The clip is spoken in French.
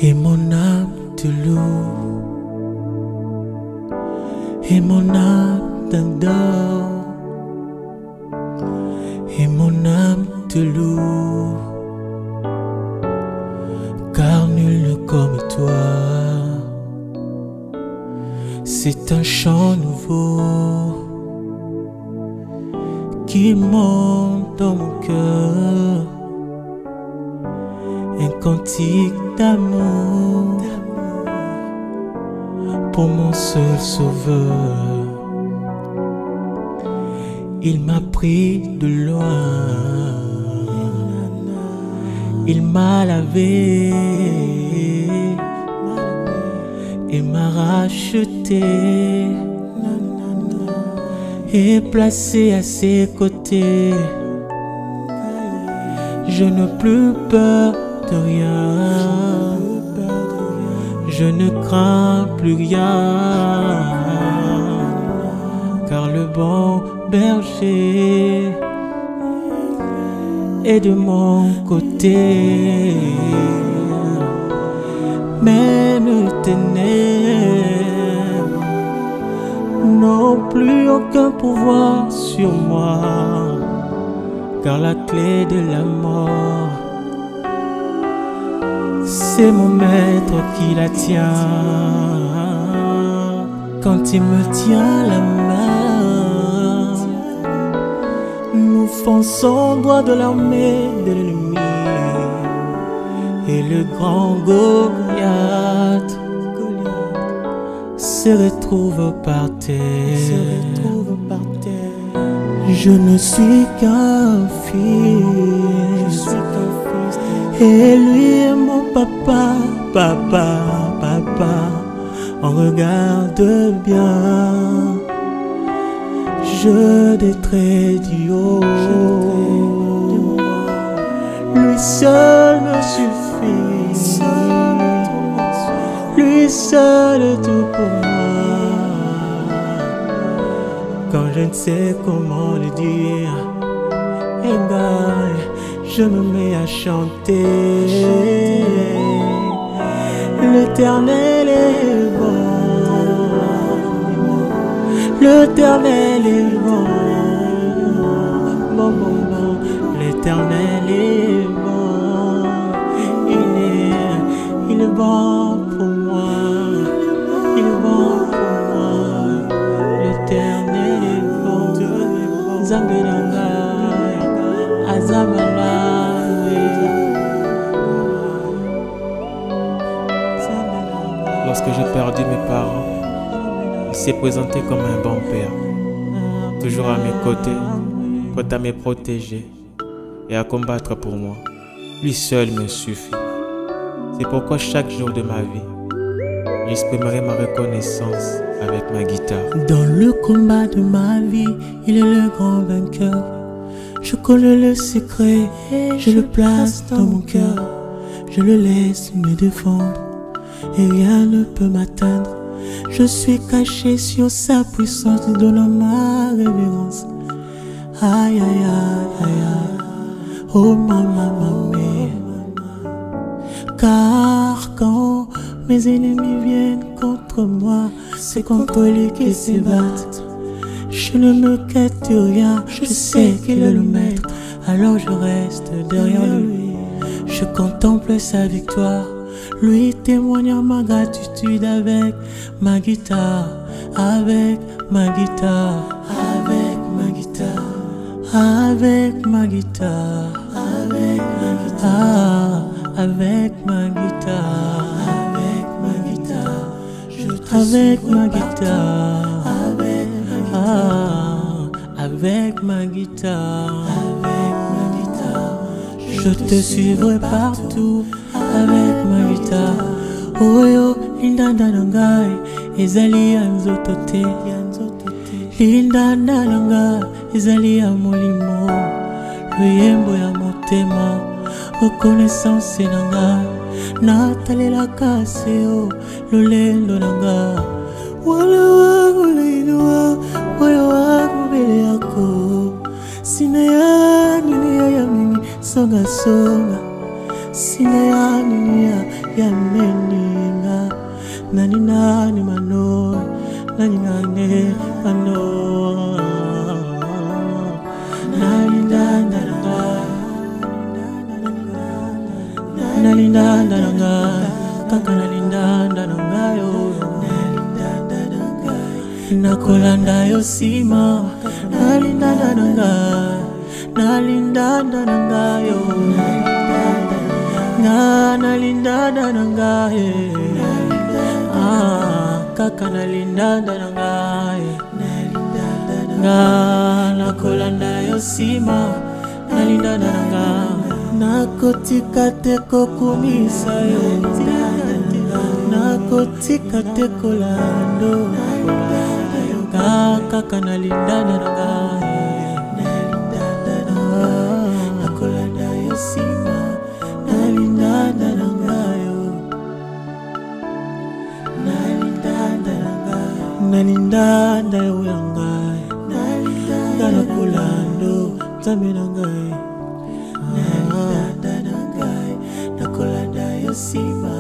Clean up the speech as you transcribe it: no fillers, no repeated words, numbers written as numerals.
Et mon âme te loue, et mon âme t'adore, et mon âme te loue, car nul ne comme toi. C'est un chant nouveau qui monte dans mon cœur, un cantique d'amour pour mon seul sauveur. Il m'a pris de loin, il m'a lavé et m'a racheté et placé à ses côtés. Je n'ai plus peur de rien, je ne crains plus rien, car le bon berger est de mon côté. Même les ténèbres n'ont plus aucun pouvoir sur moi, car la clé de la mort, c'est mon maître qui la tient. Quand il me tient la main, nous fonçons droit de l'armée de l'ennemi, et le grand Goliath se retrouve par terre. Je ne suis qu'un fils, et lui est mon papa, papa, papa. On regarde bien, je détrais du haut. Lui seul me suffit, lui seul est tout pour moi. Quand je ne sais comment le dire, et ben, je me mets à chanter. L'Éternel est bon, l'Éternel est bon, bon, bon, bon. L'Éternel est bon, il est bon pour moi, il est bon pour moi. L'Éternel est bon, Zambelanga, Azamala. Lorsque j'ai perdu mes parents, il s'est présenté comme un bon père, toujours à mes côtés, prêt à me protéger et à combattre pour moi. Lui seul me suffit. C'est pourquoi chaque jour de ma vie, j'exprimerai ma reconnaissance avec ma guitare. Dans le combat de ma vie, il est le grand vainqueur. Je connais le secret, je le place dans mon cœur. Je le laisse me défendre et rien ne peut m'atteindre. Je suis caché sur sa puissance, donnant ma révérence. Aïe, aïe, aïe, aïe, aïe. Oh maman, mamie. Car quand mes ennemis viennent contre moi, c'est contre lui qu'ils se battent. Je ne me quête rien, je sais qu'il est le maître, alors je reste derrière lui. Je contemple sa victoire, lui témoignant ma gratitude avec ma guitare, avec ma guitare, avec ma guitare, avec ma guitare, avec ma guitare, avec ma guitare, avec ma guitare, avec ma guitare, avec ma guitare, avec ma guitare, je te suivrai partout avec ma guitare. Oh yo, linda nangai, ezali anzotote, linda nangai, ezali amolimo, luyembo ya motema, reconnaissance nangai, natalela kaseo, lolendo nangai. Wala wangu leidua, moyo wangu mbele yako. Sina ya nini ya mingi, songa songa. sinayani ya meninga nani nani mano nani nani mano nani nani nani nani kaka nani nani yo nakolanda yo sima nani nani yo nalindana nangaye kaka nalindana nangaye nakolanda yo sima nalindana nangaye nakotika te kokumisa yo nakotika te kolando kaka nalindana nangaye nakolanda yo sima nalindana nangayo nalindana yo yangai nalindana kulando tambe nangai nalindana nangai nakolanda yo sima